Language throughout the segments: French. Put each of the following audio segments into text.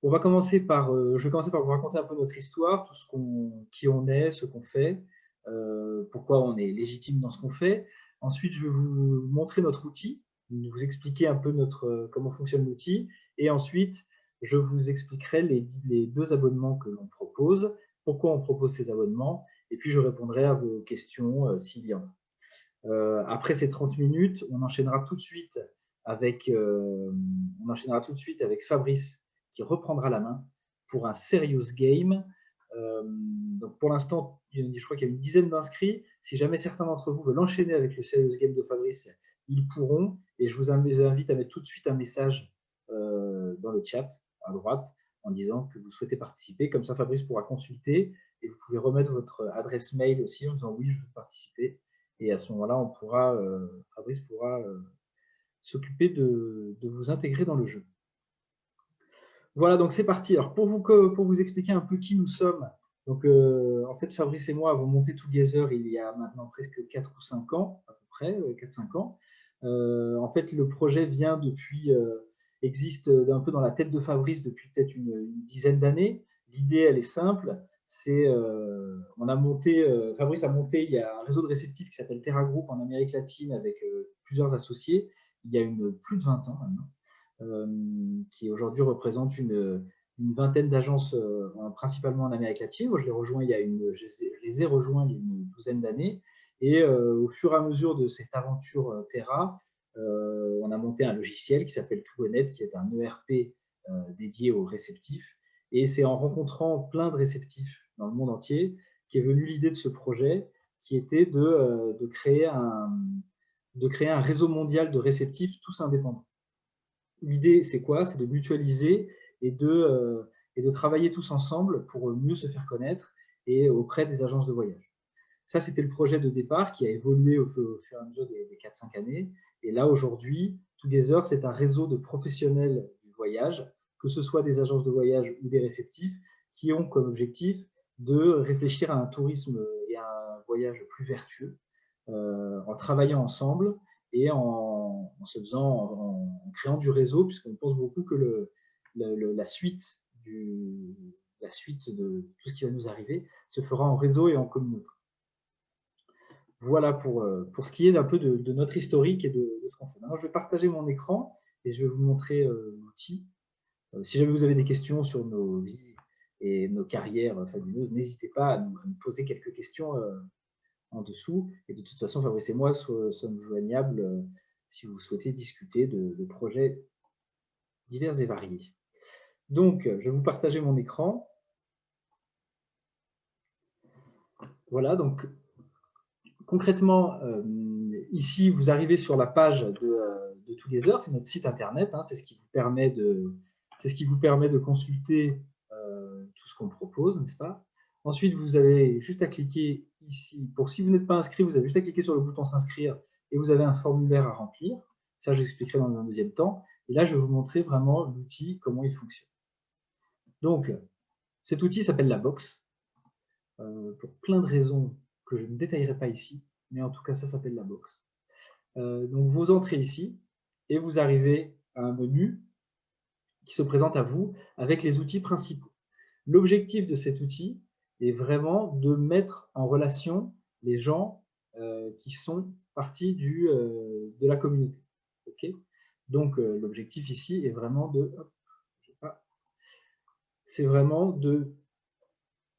On va commencer par, je vais commencer par vous raconter un peu notre histoire, tout ce qui on est, ce qu'on fait, pourquoi on est légitime dans ce qu'on fait. Ensuite, je vais vous montrer notre outil, vous expliquer un peu comment fonctionne l'outil et ensuite, je vous expliquerai les 2 abonnements que l'on propose, pourquoi on propose ces abonnements et puis je répondrai à vos questions, s'il y en a. Après ces 30 minutes, on enchaînera tout de suite avec Fabrice qui reprendra la main pour un serious game. Donc pour l'instant, je crois qu'il y a une dizaine d'inscrits. Si jamais certains d'entre vous veulent enchaîner avec le serious game de Fabrice, ils pourront. Et je vous invite à mettre tout de suite un message dans le chat à droite en disant que vous souhaitez participer. Comme ça, Fabrice pourra consulter et vous pouvez remettre votre adresse mail aussi en disant oui, je veux participer. Et à ce moment-là, Fabrice pourra s'occuper de vous intégrer dans le jeu. Voilà, donc c'est parti. Alors pour vous expliquer un peu qui nous sommes, donc en fait Fabrice et moi avons monté Together il y a maintenant presque 4 ou 5 ans, à peu près, 4-5 ans. En fait, le projet existe un peu dans la tête de Fabrice depuis peut-être une dizaine d'années. L'idée, elle est simple, Fabrice a monté, il y a un réseau de réceptifs qui s'appelle Terra Group en Amérique latine avec plusieurs associés, il y a plus de 20 ans maintenant. Qui aujourd'hui représente une vingtaine d'agences, principalement en Amérique latine. Moi, je les ai rejoints il y a une douzaine d'années. Et au fur et à mesure de cette aventure Terra, on a monté un logiciel qui s'appelle Togonet, qui est un ERP dédié aux réceptifs. Et c'est en rencontrant plein de réceptifs dans le monde entier qu'est venue l'idée de ce projet, qui était de créer un réseau mondial de réceptifs tous indépendants. L'idée, c'est quoi? C'est de mutualiser et de travailler tous ensemble pour mieux se faire connaître et auprès des agences de voyage. Ça, c'était le projet de départ qui a évolué au fur et à mesure des 4-5 années. Et là, aujourd'hui, Together, c'est un réseau de professionnels du voyage, que ce soit des agences de voyage ou des réceptifs, qui ont comme objectif de réfléchir à un tourisme et à un voyage plus vertueux, en travaillant ensemble et en créant du réseau, puisqu'on pense beaucoup que la suite de tout ce qui va nous arriver se fera en réseau et en communauté. Voilà pour ce qui est d'un peu de notre historique et de ce qu'on fait. Maintenant, je vais partager mon écran et je vais vous montrer l'outil. Si jamais vous avez des questions sur nos vies et nos carrières fabuleuses, n'hésitez pas à nous poser quelques questions en dessous. Et de toute façon, Fabrice et moi sommes joignables si vous souhaitez discuter de projets divers et variés. Donc, je vais vous partager mon écran. Voilà, donc concrètement, ici, vous arrivez sur la page de Together, c'est notre site internet, hein, c'est ce qui vous permet de consulter tout ce qu'on propose, n'est-ce pas? Ensuite, vous avez juste à cliquer ici. Si vous n'êtes pas inscrit, vous avez juste à cliquer sur le bouton s'inscrire et vous avez un formulaire à remplir. Ça, j'expliquerai dans un deuxième temps. Et là, je vais vous montrer vraiment l'outil, comment il fonctionne. Donc, cet outil s'appelle la box, pour plein de raisons que je ne détaillerai pas ici, mais en tout cas, ça s'appelle la box. Donc, vous entrez ici et vous arrivez à un menu qui se présente à vous avec les outils principaux. L'objectif de cet outil est vraiment de mettre en relation les gens qui sont partie de la communauté. Okay, donc, l'objectif ici est vraiment c'est vraiment de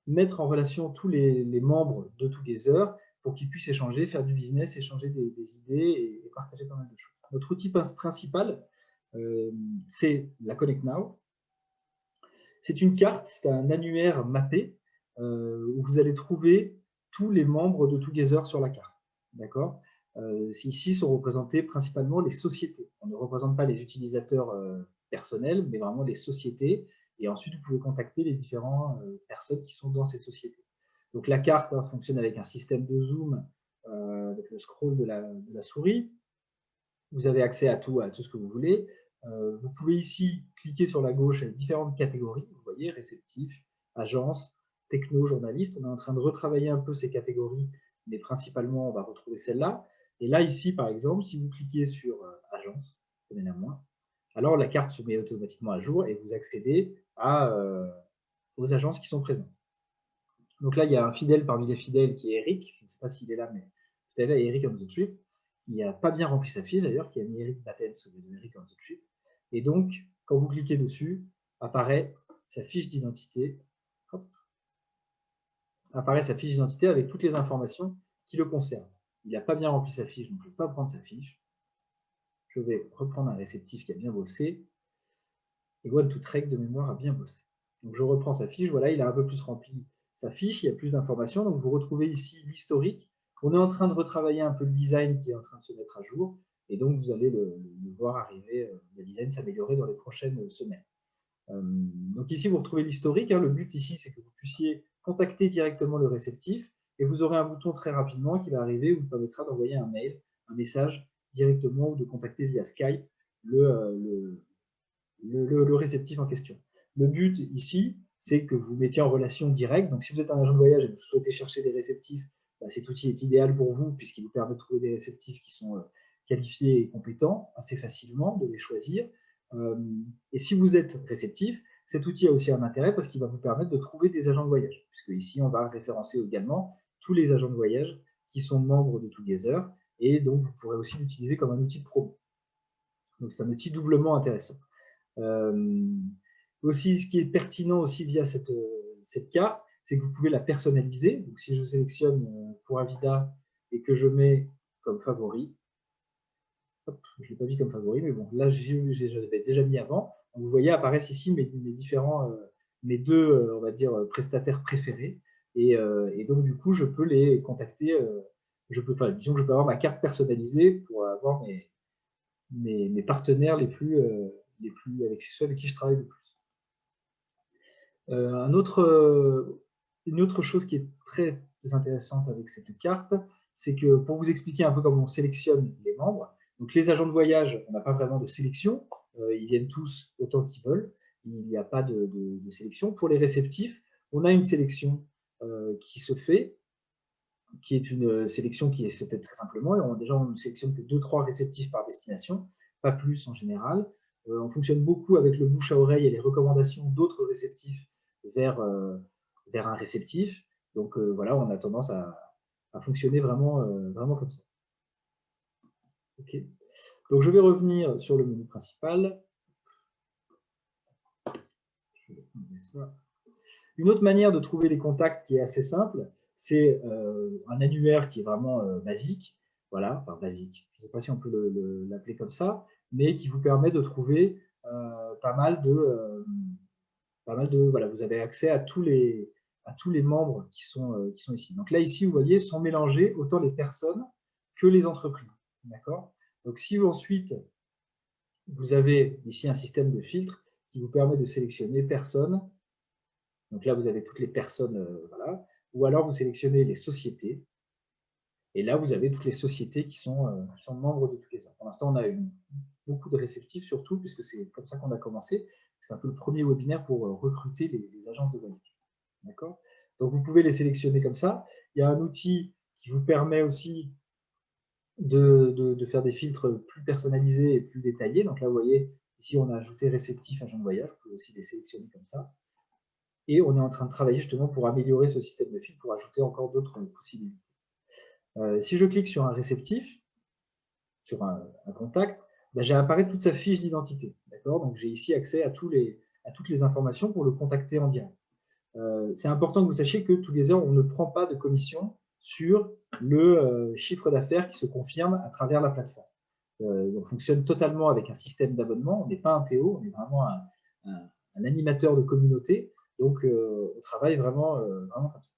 mettre en relation tous les membres de Together pour qu'ils puissent échanger, faire du business, échanger des idées et partager pas mal de choses. Notre outil principal, c'est la Connect Now. C'est une carte, c'est un annuaire mappé où vous allez trouver tous les membres de Together sur la carte. D'accord? Ici sont représentés principalement les sociétés. On ne représente pas les utilisateurs personnels, mais vraiment les sociétés. Et ensuite, vous pouvez contacter les différentes personnes qui sont dans ces sociétés. Donc la carte fonctionne avec un système de zoom, avec le scroll de la souris. Vous avez accès à tout ce que vous voulez. Vous pouvez ici cliquer sur la gauche avec différentes catégories. Vous voyez, réceptif, agence, techno, journaliste. On est en train de retravailler un peu ces catégories, mais principalement, on va retrouver celle-là. Et là, ici, par exemple, si vous cliquez sur agence, prenez-la moins, alors la carte se met automatiquement à jour et vous accédez aux agences qui sont présentes. Donc là, il y a un fidèle parmi les fidèles qui est Eric, je ne sais pas s'il est là, mais tout à l'heure, Eric on the Trip, qui n'a pas bien rempli sa fiche d'ailleurs, qui a mis Eric Battens au lieu de Eric on the Trip. Et donc, quand vous cliquez dessus, apparaît sa fiche d'identité. Apparaît sa fiche d'identité avec toutes les informations qui le concernent. Il n'a pas bien rempli sa fiche, donc je ne vais pas prendre sa fiche. Je vais reprendre un réceptif qui a bien bossé. Et One2Trek de mémoire a bien bossé. Donc je reprends sa fiche, voilà, il a un peu plus rempli sa fiche, il y a plus d'informations. Donc vous retrouvez ici l'historique. On est en train de retravailler un peu le design qui est en train de se mettre à jour. Et donc vous allez le voir arriver, le design s'améliorer dans les prochaines semaines. Donc ici, vous retrouvez l'historique. Le but ici, c'est que vous puissiez contacter directement le réceptif et vous aurez un bouton très rapidement qui va arriver où vous permettra d'envoyer un mail, un message directement ou de contacter via Skype le réceptif en question. Le but ici, c'est que vous mettiez en relation directe. Donc si vous êtes un agent de voyage et que vous souhaitez chercher des réceptifs, cet outil est idéal pour vous puisqu'il vous permet de trouver des réceptifs qui sont qualifiés et compétents assez facilement, de les choisir. Et si vous êtes réceptif, cet outil a aussi un intérêt parce qu'il va vous permettre de trouver des agents de voyage, puisque ici, on va référencer également tous les agents de voyage qui sont membres de Together, et donc vous pourrez aussi l'utiliser comme un outil de promo. Donc c'est un outil doublement intéressant. Aussi, ce qui est pertinent aussi via cette carte, c'est que vous pouvez la personnaliser. Donc si je sélectionne pour Avida et que je mets comme favori, hop, je ne l'ai pas mis comme favori, mais bon, là, je l'avais déjà mis avant. Donc, vous voyez, apparaissent ici mes deux, on va dire, prestataires préférés. Et donc, du coup, je peux les contacter. Disons que je peux avoir ma carte personnalisée pour avoir mes partenaires les plus avec ceux avec qui je travaille le plus. Une autre chose qui est très intéressante avec cette carte, c'est que pour vous expliquer un peu comment on sélectionne les membres, donc les agents de voyage, on n'a pas vraiment de sélection, ils viennent tous autant qu'ils veulent, il n'y a pas de sélection. Pour les réceptifs, on a une sélection qui se fait, qui est une sélection qui se fait très simplement, et on ne sélectionne que 2-3 réceptifs par destination, pas plus en général. On fonctionne beaucoup avec le bouche à oreille et les recommandations d'autres réceptifs vers un réceptif. Donc voilà, on a tendance à fonctionner vraiment comme ça. Ok. Donc je vais revenir sur le menu principal. Je vais enlever ça. Une autre manière de trouver les contacts qui est assez simple, c'est un annuaire qui est vraiment basique. Voilà, enfin basique. Je ne sais pas si on peut l'appeler comme ça, mais qui vous permet de trouver pas mal de voilà, vous avez accès à tous les membres qui sont ici. Donc là, ici, vous voyez, sont mélangés autant les personnes que les entreprises. D'accord? Donc si ensuite, vous avez ici un système de filtre qui vous permet de sélectionner personnes. Donc là, vous avez toutes les personnes, voilà. Ou alors, vous sélectionnez les sociétés. Et là, vous avez toutes les sociétés qui sont membres de Together. Pour l'instant, on a beaucoup de réceptifs, surtout, puisque c'est comme ça qu'on a commencé. C'est un peu le premier webinaire pour recruter les agences de voyage. D'accord? Donc, vous pouvez les sélectionner comme ça. Il y a un outil qui vous permet aussi de faire des filtres plus personnalisés et plus détaillés. Donc là, vous voyez, ici, on a ajouté réceptif, agent de voyage. Vous pouvez aussi les sélectionner comme ça. Et on est en train de travailler justement pour améliorer ce système de filtre, pour ajouter encore d'autres possibilités. Si je clique sur un réceptif, sur un contact, j'ai apparaître toute sa fiche d'identité. Donc j'ai ici accès à toutes les informations pour le contacter en direct. C'est important que vous sachiez que Together, on ne prend pas de commission sur le chiffre d'affaires qui se confirme à travers la plateforme. On fonctionne totalement avec un système d'abonnement. On n'est pas un Théo, on est vraiment un animateur de communauté. Donc, on travaille vraiment comme ça.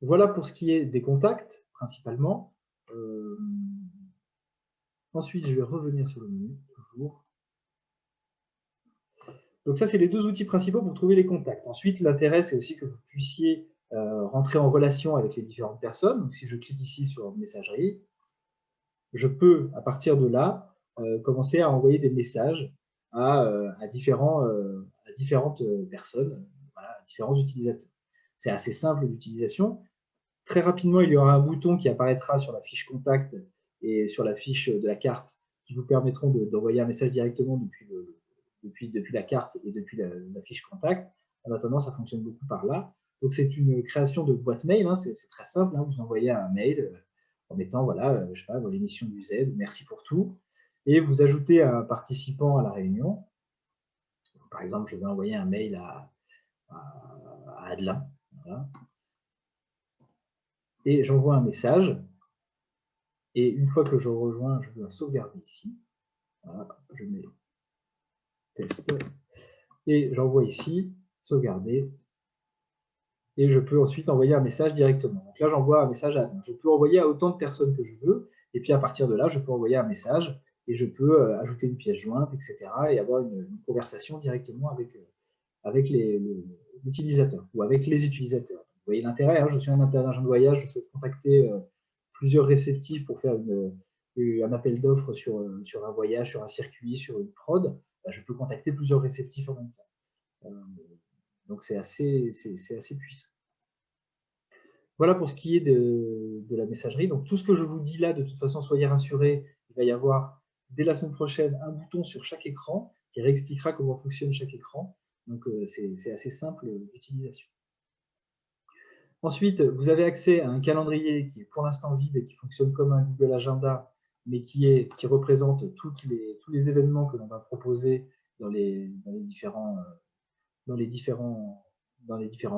Voilà pour ce qui est des contacts, principalement. Ensuite, je vais revenir sur le menu, toujours. Donc ça, c'est les deux outils principaux pour trouver les contacts. Ensuite, l'intérêt, c'est aussi que vous puissiez rentrer en relation avec les différentes personnes. Donc, si je clique ici sur messagerie, je peux, à partir de là, commencer à envoyer des messages à différentes personnes, voilà, à différents utilisateurs. C'est assez simple d'utilisation. Très rapidement, il y aura un bouton qui apparaîtra sur la fiche contact et sur la fiche de la carte qui vous permettront d'envoyer un message directement depuis la carte et depuis la fiche contact. En attendant, ça fonctionne beaucoup par là. Donc, c'est une création de boîte mail, hein, c'est très simple, hein, vous envoyez un mail en mettant, voilà, je sais pas, l'émission du Z, merci pour tout, et vous ajoutez un participant à la réunion. Par exemple, je vais envoyer un mail à Adelin, voilà. Et j'envoie un message, et une fois que je rejoins, je dois sauvegarder ici, voilà, je mets test, et j'envoie ici, sauvegarder, et je peux ensuite envoyer un message directement. Donc là, j'envoie un message à... Je peux envoyer à autant de personnes que je veux, et puis à partir de là, je peux envoyer un message, et je peux ajouter une pièce jointe, etc., et avoir une conversation directement avec l'utilisateur, ou avec les utilisateurs. Vous voyez l'intérêt, hein, je suis un agent de voyage, je souhaite contacter plusieurs réceptifs pour faire un appel d'offres sur un voyage, sur un circuit, sur une prod, je peux contacter plusieurs réceptifs en même temps. Donc c'est assez puissant. Voilà pour ce qui est de la messagerie. Donc tout ce que je vous dis là, de toute façon, soyez rassurés, il va y avoir dès la semaine prochaine un bouton sur chaque écran qui réexpliquera comment fonctionne chaque écran. Donc c'est assez simple d'utilisation. Ensuite, vous avez accès à un calendrier qui est pour l'instant vide et qui fonctionne comme un Google Agenda, mais qui représente tous les événements que l'on va proposer dans les différents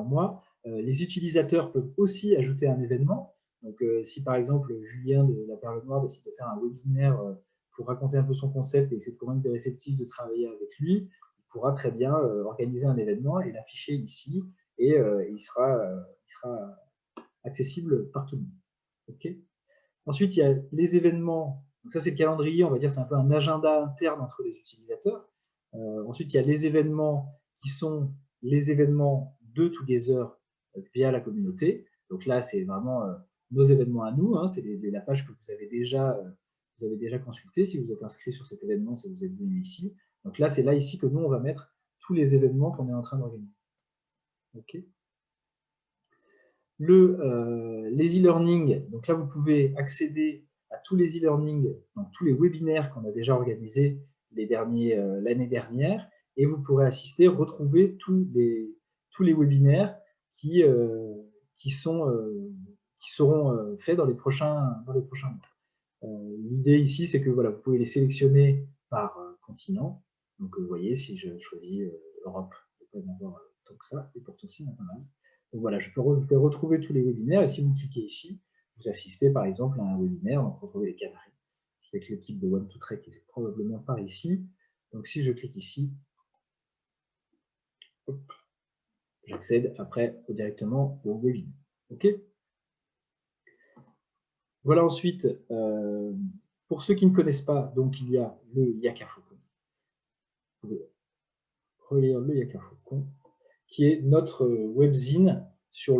mois. Les utilisateurs peuvent aussi ajouter un événement. Donc, si par exemple Julien de la Perle Noire décide de faire un webinaire pour raconter un peu son concept et essayer de convaincre des réceptifs de travailler avec lui, il pourra très bien organiser un événement et l'afficher ici, et il sera accessible par tout le monde. Okay. Ensuite, il y a les événements. Donc ça, c'est le calendrier, on va dire, c'est un peu un agenda interne entre les utilisateurs. Ensuite, il y a les événements qui sont les événements de Together via la communauté. Donc là, c'est vraiment nos événements à nous, hein, c'est la page que vous avez déjà consultée. Si vous êtes inscrit sur cet événement, si vous êtes venu ici. Donc là, c'est là ici que nous, on va mettre tous les événements qu'on est en train d'organiser. Okay. Les e-learning, donc là, vous pouvez accéder à tous les e-learning, donc tous les webinaires qu'on a déjà organisés l'année dernière, et vous pourrez retrouver tous les webinaires qui seront faits dans les prochains mois. L'idée ici, c'est que voilà, vous pouvez les sélectionner par continent. Donc, vous voyez, si je choisis Europe, je peux en avoir tant que ça, et pourtant, il y en a pas mal. Donc voilà, je peux retrouver tous les webinaires, et si vous cliquez ici, vous assistez par exemple à un webinaire, donc retrouver les Canaries, avec l'équipe de One2Trek qui est probablement par ici. Donc si je clique ici, j'accède après directement au webinaire. OK. Voilà, ensuite, pour ceux qui ne connaissent pas, donc il y a le Yaka Faucon. Vous pouvez relire le Yaka Faucon, qui est notre webzine sur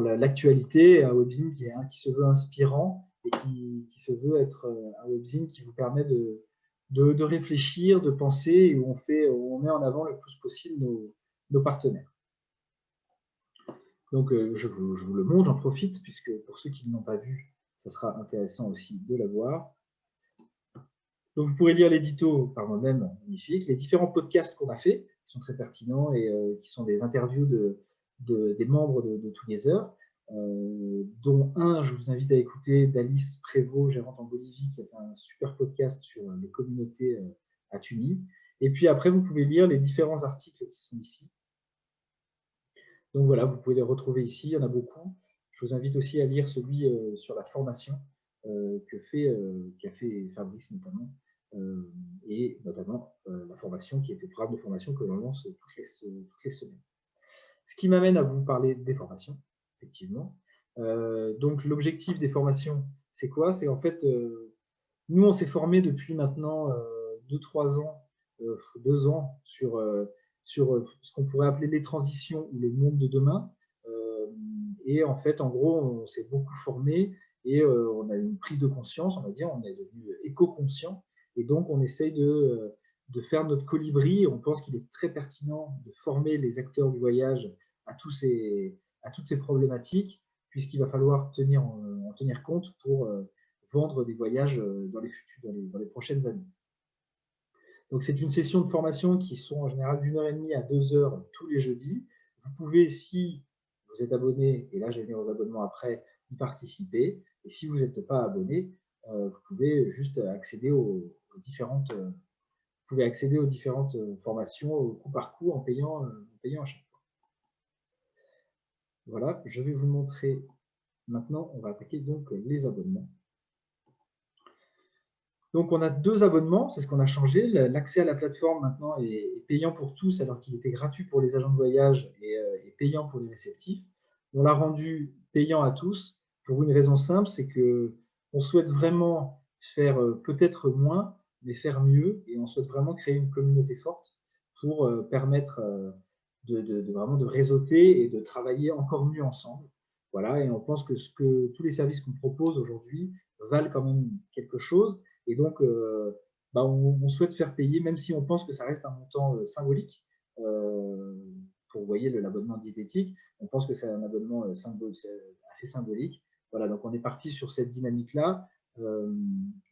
l'actualité, un webzine qui se veut inspirant et qui se veut être un webzine qui vous permet de réfléchir, de penser, et où on met en avant le plus possible nos partenaires. Donc, je vous le montre, j'en profite, puisque pour ceux qui ne l'ont pas vu, ça sera intéressant aussi de la voir. Donc, vous pourrez lire l'édito par moi-même, magnifique, les différents podcasts qu'on a fait, qui sont très pertinents et qui sont des interviews des membres de Together, dont un, je vous invite à écouter, d'Alice Prévost, gérante en Bolivie, qui a fait un super podcast sur les communautés à Tunis. Et puis après, vous pouvez lire les différents articles qui sont ici. Donc voilà, vous pouvez les retrouver ici, il y en a beaucoup. Je vous invite aussi à lire celui sur la formation qu'a fait Fabrice notamment, et notamment la formation qui est le programme de formation que l'on lance toutes les semaines. Ce qui m'amène à vous parler des formations, effectivement. Donc l'objectif des formations, c'est quoi? C'est en fait, nous on s'est formés depuis maintenant 2-3 ans, 2 ans sur ce qu'on pourrait appeler les transitions ou le monde de demain. Et en fait, en gros, on s'est beaucoup formé et on a eu une prise de conscience, on va dire, on est devenu éco-conscient. Et donc, on essaye de faire notre colibri. On pense qu'il est très pertinent de former les acteurs du voyage à toutes ces problématiques, puisqu'il va falloir en tenir compte pour vendre des voyages dans les prochaines années. Donc, c'est une session de formation qui sont en général d'1 h 30 à 2 heures tous les jeudis. Vous pouvez, si vous êtes abonné, et là je vais venir aux abonnements après, y participer. Et si vous n'êtes pas abonné, vous pouvez juste accéder aux différentes, formations au coup par coup en payant à chaque fois. Voilà, je vais vous montrer maintenant, on va attaquer donc les abonnements. Donc, on a 2 abonnements, c'est ce qu'on a changé. L'accès à la plateforme maintenant est payant pour tous, alors qu'il était gratuit pour les agents de voyage et payant pour les réceptifs. On l'a rendu payant à tous pour une raison simple, c'est qu'on souhaite vraiment faire peut-être moins, mais faire mieux, et on souhaite vraiment créer une communauté forte pour permettre vraiment de réseauter et de travailler encore mieux ensemble. Voilà, et on pense que tous les services qu'on propose aujourd'hui valent quand même quelque chose. Et donc, on souhaite faire payer, même si on pense que ça reste un montant symbolique. Pour, vous voyez, l'abonnement diététique, on pense que c'est un abonnement assez symbolique. Voilà, donc on est parti sur cette dynamique-là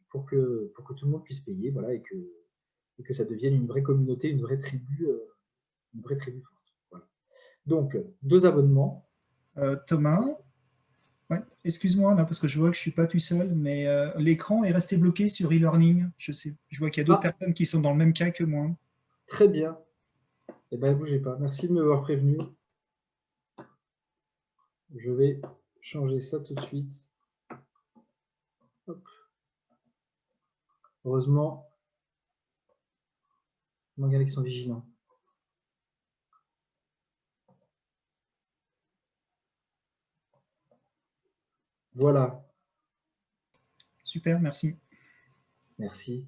pour que tout le monde puisse payer, voilà, et que ça devienne une vraie communauté, une vraie tribu forte. Voilà. Donc, 2 abonnements. Thomas, ouais, excuse-moi là parce que je vois que je suis pas tout seul, mais l'écran est resté bloqué sur e-learning. Je vois qu'il y a d'autres personnes qui sont dans le même cas que moi. Très bien. Eh bien, bougez pas. Merci de m'avoir prévenu. Je vais changer ça tout de suite. Hop. Heureusement, regardez qu'ils sont vigilants. Voilà. Super, merci. Merci.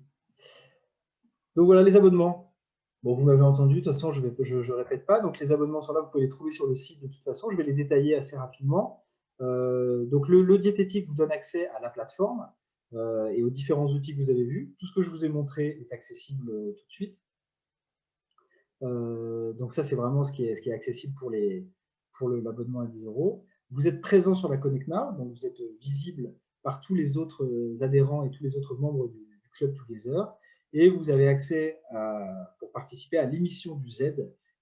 Donc voilà les abonnements. Bon, vous m'avez entendu, de toute façon, je ne répète pas. Donc les abonnements sont là, vous pouvez les trouver sur le site de toute façon. Je vais les détailler assez rapidement. Donc le diététique vous donne accès à la plateforme et aux différents outils que vous avez vus. Tout ce que je vous ai montré est accessible tout de suite. Donc ça, c'est vraiment ce qui est accessible pour l'abonnement à 10 €. Vous êtes présent sur la Connect Now, donc vous êtes visible par tous les autres adhérents et tous les autres membres du Club Together. Et vous avez accès pour participer à l'émission du Z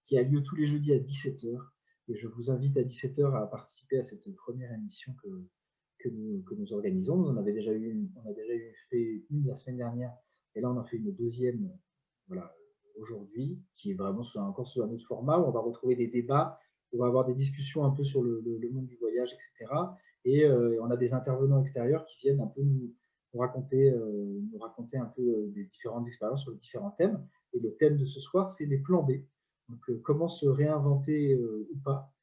qui a lieu tous les jeudis à 17 h. Et je vous invite à 17 h à participer à cette première émission que nous organisons. On a déjà fait une la semaine dernière, et là on en fait une deuxième voilà, aujourd'hui, qui est vraiment encore sur un autre format, où on va retrouver des débats, on va avoir des discussions un peu sur le monde du voyage, etc. Et on a des intervenants extérieurs qui viennent un peu nous raconter un peu des différentes expériences sur les différents thèmes. Et le thème de ce soir, c'est les plans B. Donc, comment se réinventer ou pas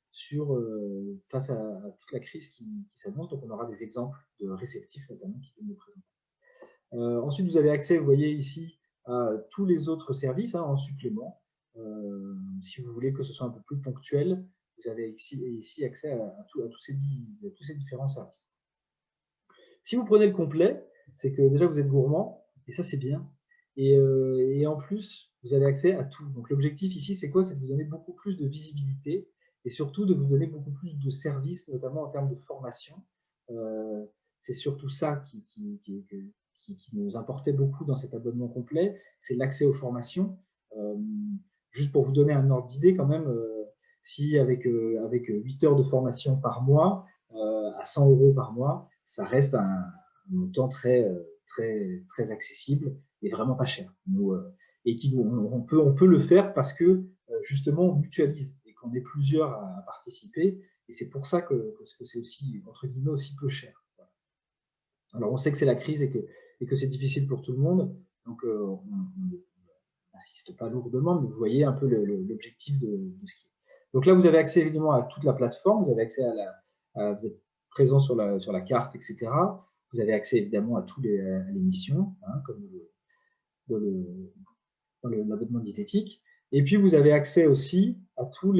face à toute la crise qui s'annonce. Donc, on aura des exemples de réceptifs, notamment, qui viennent nous présenter. Ensuite, vous avez accès, vous voyez ici, à tous les autres services en supplément. Si vous voulez que ce soit un peu plus ponctuel, vous avez ici accès à tous ces différents services. Si vous prenez le complet, c'est que déjà vous êtes gourmand, et ça c'est bien. Et en plus, vous avez accès à tout. Donc l'objectif ici, c'est quoi? C'est de vous donner beaucoup plus de visibilité et surtout de vous donner beaucoup plus de services, notamment en termes de formation. C'est surtout ça qui nous importait beaucoup dans cet abonnement complet, c'est l'accès aux formations. Juste pour vous donner un ordre d'idée quand même, si avec 8 heures de formation par mois, à 100 € par mois, ça reste un montant très accessible et vraiment pas cher. Et on peut le faire parce que justement on mutualise et qu'on est plusieurs à participer, et c'est pour ça que c'est aussi, entre guillemets, aussi peu cher. Voilà. Alors on sait que c'est la crise et que c'est difficile pour tout le monde, donc on n'insiste pas lourdement, mais vous voyez un peu l'objectif de ce qui est. Donc là, vous avez accès évidemment à toute la plateforme, vous avez accès vous êtes présent sur la carte, etc. Vous avez accès évidemment à l'émission, comme dans l'abonnement diététique. Et puis vous avez accès aussi à toutes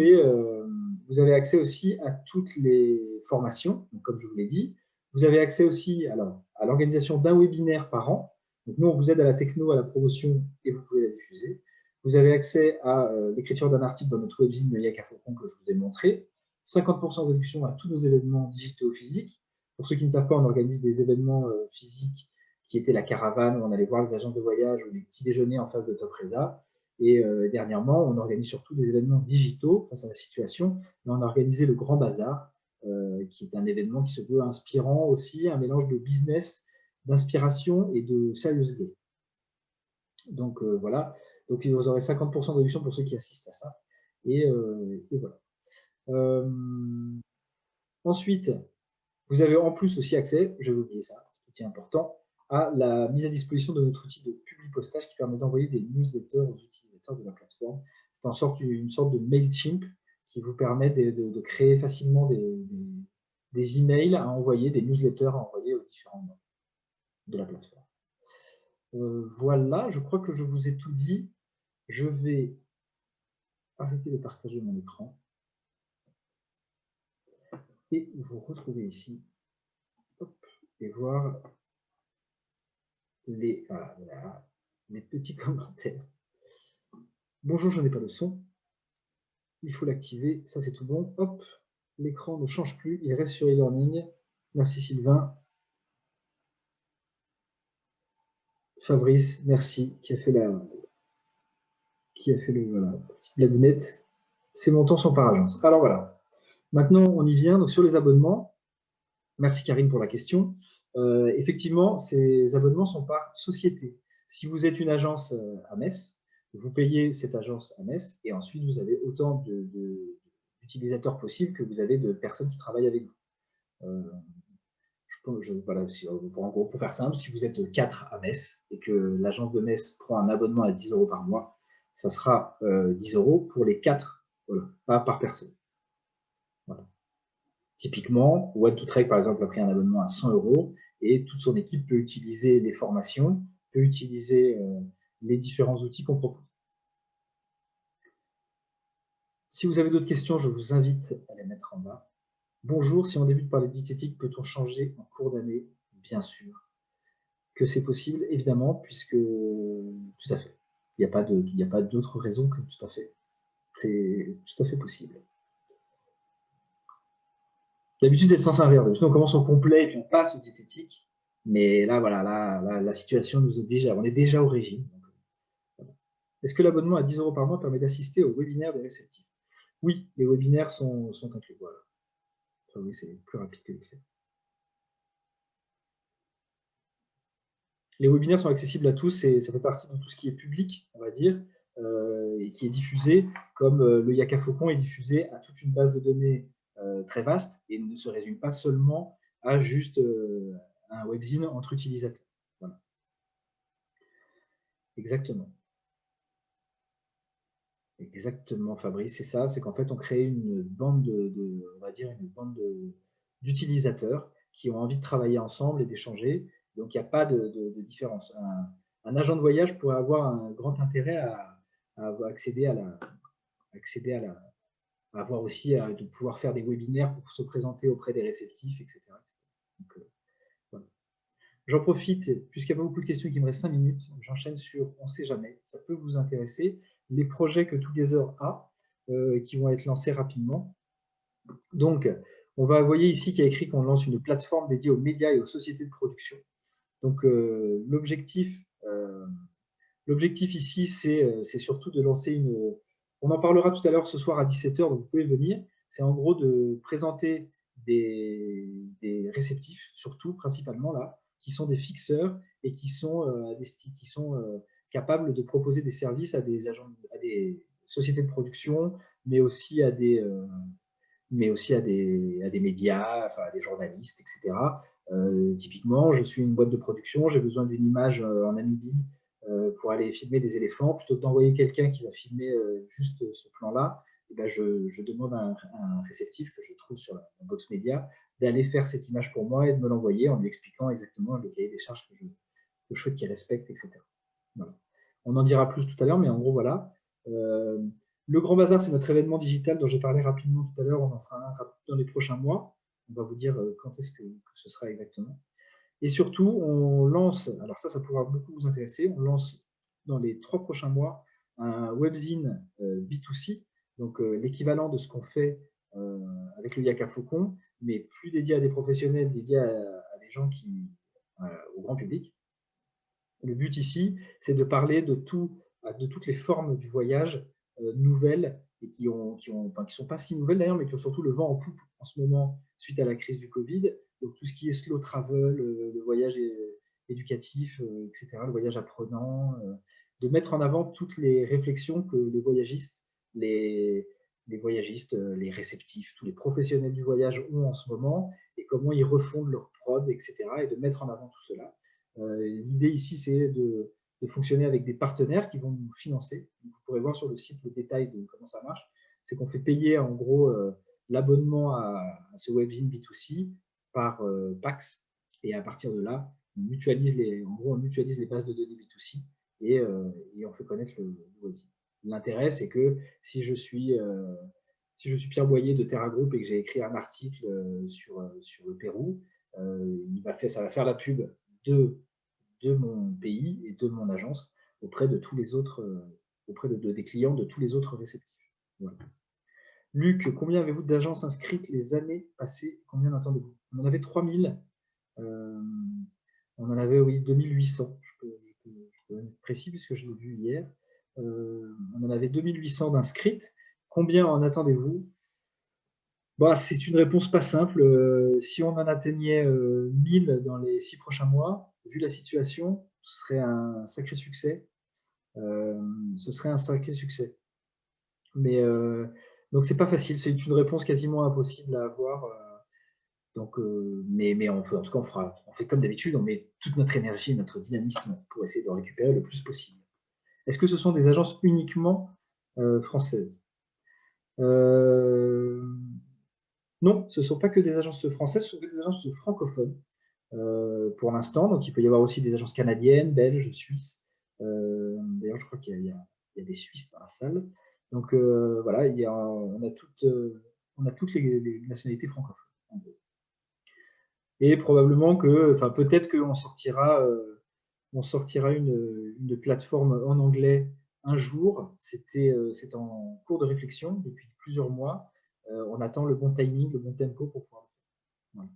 les formations, donc, comme je vous l'ai dit. Vous avez accès aussi à l'organisation d'un webinaire par an. Donc nous, on vous aide à la techno, à la promotion, et vous pouvez la diffuser. Vous avez accès à l'écriture d'un article dans notre webzine Noyac à Faucon que je vous ai montré. 50% de réduction à tous nos événements digitaux physiques. Pour ceux qui ne savent pas, on organise des événements physiques qui était la caravane où on allait voir les agences de voyage ou les petits déjeuners en face de Topresa. Et dernièrement, on organise surtout des événements digitaux face à la situation. Et on a organisé le Grand Bazar, qui est un événement qui se veut inspirant aussi, un mélange de business, d'inspiration et de serious game. Donc voilà, donc vous aurez 50% de réduction pour ceux qui assistent à ça. Et voilà. Ensuite, vous avez en plus aussi accès, je vais oublier ça, c'est important, à la mise à disposition de notre outil de publipostage qui permet d'envoyer des newsletters aux utilisateurs de la plateforme. C'est une sorte de MailChimp qui vous permet de créer facilement des emails à envoyer, des newsletters à envoyer aux différents membres de la plateforme. Voilà, je crois que je vous ai tout dit. Je vais arrêter de partager mon écran et vous retrouver ici. Hop, et voir les petits commentaires. Bonjour, je n'ai pas de son. Il faut l'activer. Ça, c'est tout bon. Hop, l'écran ne change plus. Il reste sur e-learning. Merci Sylvain. Fabrice, merci, qui a fait voilà, petite blagounette. Ces montants sont par agence. Alors voilà. Maintenant, on y vient. Donc sur les abonnements, merci Karine pour la question. Effectivement, ces abonnements sont par société. Si vous êtes une agence à Metz, vous payez cette agence à Metz et ensuite vous avez autant d'utilisateurs possibles que vous avez de personnes qui travaillent avec vous. Voilà, en gros, pour faire simple, si vous êtes 4 à Metz et que l'agence de Metz prend un abonnement à 10 € par mois, ça sera 10 € pour les 4, voilà, pas par personne. Voilà. Typiquement, One2Trek, par exemple, a pris un abonnement à 100 € et toute son équipe peut utiliser les formations, peut utiliser les différents outils qu'on propose. Si vous avez d'autres questions, je vous invite à les mettre en bas. Bonjour, si on débute par les diététiques, peut-on changer en cours d'année? Bien sûr que c'est possible, évidemment, puisque tout à fait. Il n'y a pas d'autre raison que tout à fait. C'est tout à fait possible. D'habitude, c'est le sens inverse. D'habitude, on commence au complet et puis on passe au diététique. Mais là, voilà, la situation nous oblige. On est déjà au régime. Voilà. Est-ce que l'abonnement à 10 € par mois permet d'assister aux webinaires des réceptifs? Oui, les webinaires sont inclus. Voilà. Enfin, oui, c'est plus rapide que l'éclair. Les webinaires sont accessibles à tous et ça fait partie de tout ce qui est public, on va dire, et qui est diffusé, comme le Yaka Faucon est diffusé à toute une base de données très vaste et ne se résume pas seulement à juste un webzine entre utilisateurs. Voilà. Exactement. Exactement, Fabrice, c'est ça, c'est qu'en fait, on crée une bande on va dire, une bande d'utilisateurs qui ont envie de travailler ensemble et d'échanger. Donc, il n'y a pas de différence. Un agent de voyage pourrait avoir un grand intérêt à accéder à avoir aussi de pouvoir faire des webinaires pour se présenter auprès des réceptifs, etc. Donc, voilà. J'en profite, puisqu'il n'y a pas beaucoup de questions et qu'il me reste 5 minutes, j'enchaîne sur on ne sait jamais, ça peut vous intéresser, les projets que Together a, qui vont être lancés rapidement. Donc, on va voyez ici qu'il y a écrit qu'on lance une plateforme dédiée aux médias et aux sociétés de production. Donc, l'objectif ici, c'est surtout de lancer une... On en parlera tout à l'heure ce soir à 17 h, donc vous pouvez venir. C'est en gros de présenter des réceptifs, surtout, principalement là, qui sont des fixeurs et qui sont capables de proposer des services à des sociétés de production, mais aussi à des médias, enfin, à des journalistes, etc. Typiquement, je suis une boîte de production, j'ai besoin d'une image en Namibie pour aller filmer des éléphants. Plutôt que d'envoyer quelqu'un qui va filmer juste ce plan-là, eh ben je demande à un réceptif que je trouve sur la box média d'aller faire cette image pour moi et de me l'envoyer en lui expliquant exactement le cahier des charges que je souhaite qu'il respecte, etc. Voilà. On en dira plus tout à l'heure, mais en gros, voilà. Le Grand Bazar, c'est notre événement digital dont j'ai parlé rapidement tout à l'heure. On en fera un dans les prochains mois. On va vous dire quand est-ce que ce sera exactement. Et surtout, on lance, alors ça pourra beaucoup vous intéresser, on lance dans les 3 prochains mois un webzine B2C, donc l'équivalent de ce qu'on fait avec le Yaka Faucon, mais plus dédié à des professionnels, dédié à des gens au grand public. Le but ici, c'est de parler de toutes les formes du voyage nouvelles et qui sont pas si nouvelles d'ailleurs, mais qui ont surtout le vent en poupe en ce moment suite à la crise du Covid. Donc tout ce qui est slow travel, le voyage éducatif, etc., le voyage apprenant, de mettre en avant toutes les réflexions que les voyagistes, les réceptifs, tous les professionnels du voyage ont en ce moment et comment ils refondent leur prod, etc., et de mettre en avant tout cela. L'idée ici, c'est de fonctionner avec des partenaires qui vont nous financer. Vous pourrez voir sur le site le détail de comment ça marche. C'est qu'on fait payer en gros l'abonnement à ce webzine B2C par Pax, et à partir de là, on mutualise les bases de données B2C et on fait connaître le webzine. L'intérêt, c'est que si je suis Pierre Boyer de Terra Group et que j'ai écrit un article sur le Pérou, ça va faire la pub de mon pays et de mon agence auprès de tous les autres, des clients de tous les autres réceptifs. Voilà. Luc, combien avez-vous d'agences inscrites les années passées? Combien attendez-vous? On en avait 3000. On en avait, oui, 2800. Je peux être précis puisque je l'ai vu hier. On en avait 2800 d'inscrites. Combien en attendez-vous? Bah, c'est une réponse pas simple. Si on en atteignait 1000 dans les 6 prochains mois, vu la situation, ce serait un sacré succès. Mais donc, c'est pas facile. C'est une réponse quasiment impossible à avoir. Mais en tout cas, on fait comme d'habitude. On met toute notre énergie, notre dynamisme pour essayer de récupérer le plus possible. Est-ce que ce sont des agences uniquement françaises? Non, ce ne sont pas que des agences françaises, ce sont des agences francophones pour l'instant. Donc, il peut y avoir aussi des agences canadiennes, belges, suisses. D'ailleurs, je crois qu'il y a des Suisses dans la salle. Donc, voilà, on a toutes les nationalités francophones. Et probablement peut-être qu'on sortira, une plateforme en anglais un jour. C'est en cours de réflexion depuis plusieurs mois. On attend le bon timing, le bon tempo pour pouvoir le faire. Voilà.